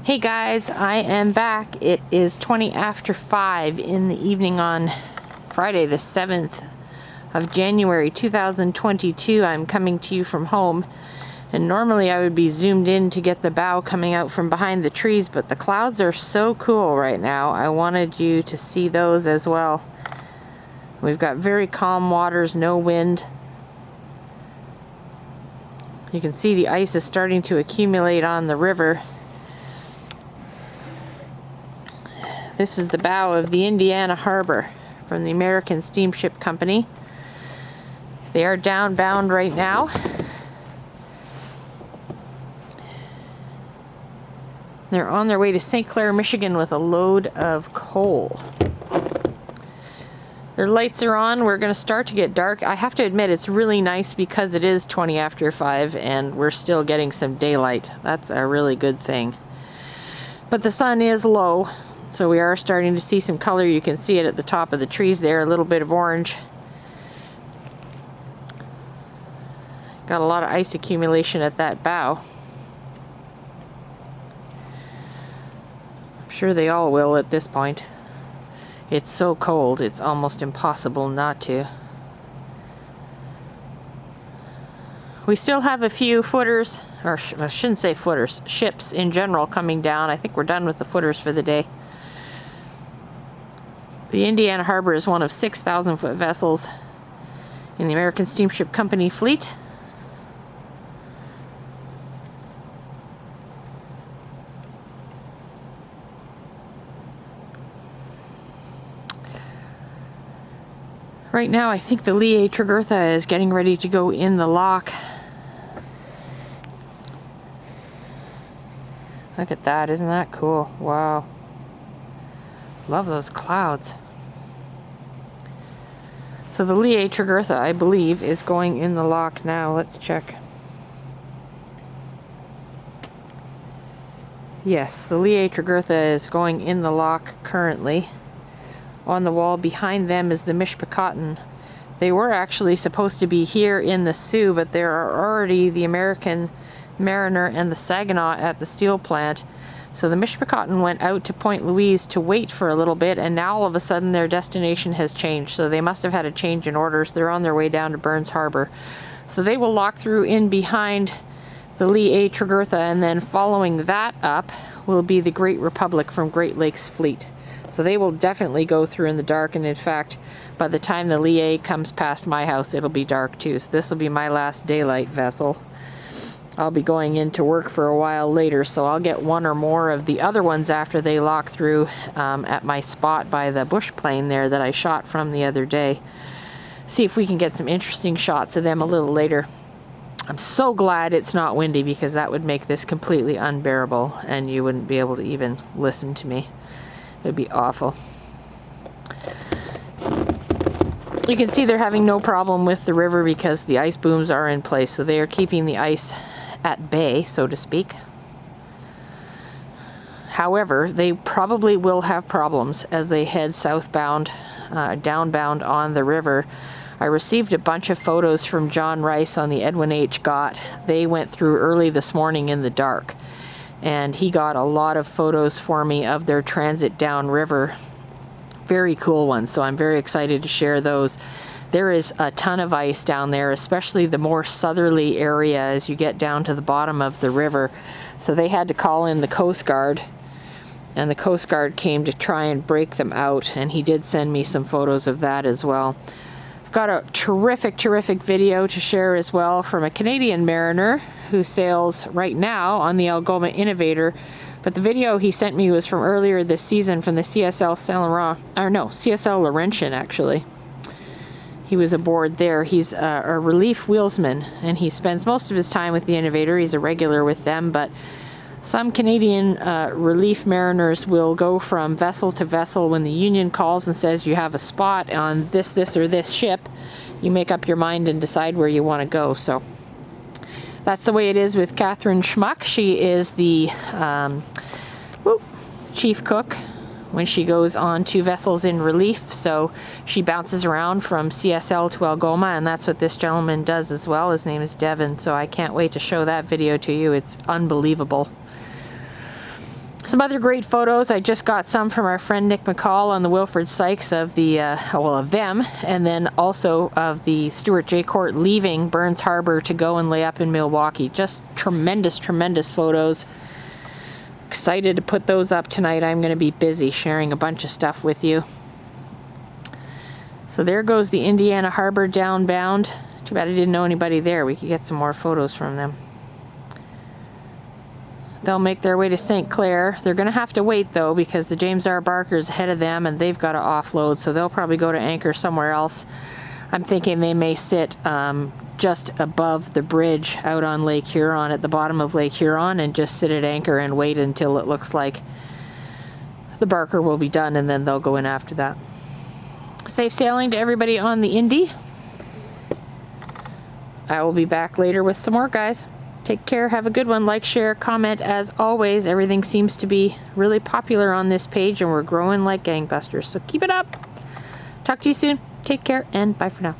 Hey guys, I am back. It is 20 after 5 in the evening on Friday the 7th of January 2022. I'm coming to you from home, and normally I would be zoomed in to get the bow coming out from behind the trees, but the clouds are so cool right now. I wanted you to see those as well. We've got very calm waters, no wind. You can see the ice is starting to accumulate on the river. This is the bow of the Indiana Harbor from the American Steamship Company. They are downbound right now. They're on their way to St. Clair, Michigan with a load of coal. Their lights are on. We're going to start to get dark. I have to admit, it's really nice because it is 20 after 5 and we're still getting some daylight. That's a really good thing. But the sun is low, so we are starting to see some color. You can see it at the top of the trees there, a little bit of orange. Got a lot of ice accumulation at that bow. I'm sure they all will at this point. It's so cold, it's almost impossible not to. We still have a few footers, or I shouldn't say footers, ships in general coming down. I think we're done with the footers for the day. The Indiana Harbor is one of 6,000-foot vessels in the American Steamship Company fleet. Right now, I think the Lee A. Tregurtha is getting ready to go in the lock. Look at that, isn't that cool? Wow. Love those clouds. So the Lee A. Tregurtha, I believe, is going in the lock now. Let's check. Yes, the Lee A. Tregurtha is going in the lock currently. On the wall behind them is the Mission Pt. They were actually supposed to be here in the Sioux, but there are already the American Mariner and the Saginaw at the steel plant. So the Mission Pt. went out to Point Louise to wait for a little bit, and now all of a sudden their destination has changed. So they must have had a change in orders. They're on their way down to Burns Harbor. So they will lock through in behind the Lee A. Tregurtha, and then following that up will be the Great Republic from Great Lakes Fleet. So they will definitely go through in the dark, and in fact, by the time the Lee A comes past my house, it'll be dark too. So this will be my last daylight vessel. I'll be going into work for a while later, so I'll get one or more of the other ones after they lock through at my spot by the bush plane there that I shot from the other day. See if we can get some interesting shots of them a little later. I'm so glad it's not windy, because that would make this completely unbearable and you wouldn't be able to even listen to me. It would be awful. You can see they're having no problem with the river because the ice booms are in place, so they are keeping the ice at bay, so to speak. However, they probably will have problems as they head southbound, downbound on the river. I received a bunch of photos from John Rice on the Edwin H. Gott. They went through early this morning in the dark, and he got a lot of photos for me of their transit downriver. Very cool ones, so I'm very excited to share those. There is a ton of ice down there, especially the more southerly area as you get down to the bottom of the river. So they had to call in the Coast Guard, and the Coast Guard came to try and break them out, and he did send me some photos of that as well. I've got a terrific video to share as well from a Canadian mariner who sails right now on the Algoma Innovator, but the video he sent me was from earlier this season from the CSL Saint Laurent, or no, CSL Laurentian actually. He was aboard there. He's a relief wheelsman, and he spends most of his time with the Innovator. He's a regular with them, but some Canadian relief mariners will go from vessel to vessel when the union calls and says you have a spot on this or this ship. You make up your mind and decide where you want to go. So that's the way it is with Catherine Schmuck. She is the chief cook when she goes on 2 vessels in relief. So she bounces around from CSL to Algoma, and that's what this gentleman does as well. His name is Devin, so I can't wait to show that video to you. It's unbelievable. Some other great photos. I just got some from our friend Nick McCall on the Wilfred Sykes of the, of them, and then also of the Stuart J. Court leaving Burns Harbor to go and lay up in Milwaukee. Just tremendous, tremendous photos. Excited to put those up tonight. I'm going to be busy sharing a bunch of stuff with you. So there goes the Indiana Harbor downbound. Too bad I didn't know anybody there. We could get some more photos from them. They'll make their way to St. Clair. They're going to have to wait though, because the James R. Barker's ahead of them and they've got to offload, so they'll probably go to anchor somewhere else. I'm thinking they may sit just above the bridge out on Lake Huron, at the bottom of Lake Huron, and just sit at anchor and wait until it looks like the Barker will be done, and then they'll go in after that. Safe sailing to everybody on the Indy. I will be back later with some more, guys. Take care, have a good one. Like, share, comment. As always, everything seems to be really popular on this page and we're growing like gangbusters. So keep it up. Talk to you soon. Take care and bye for now.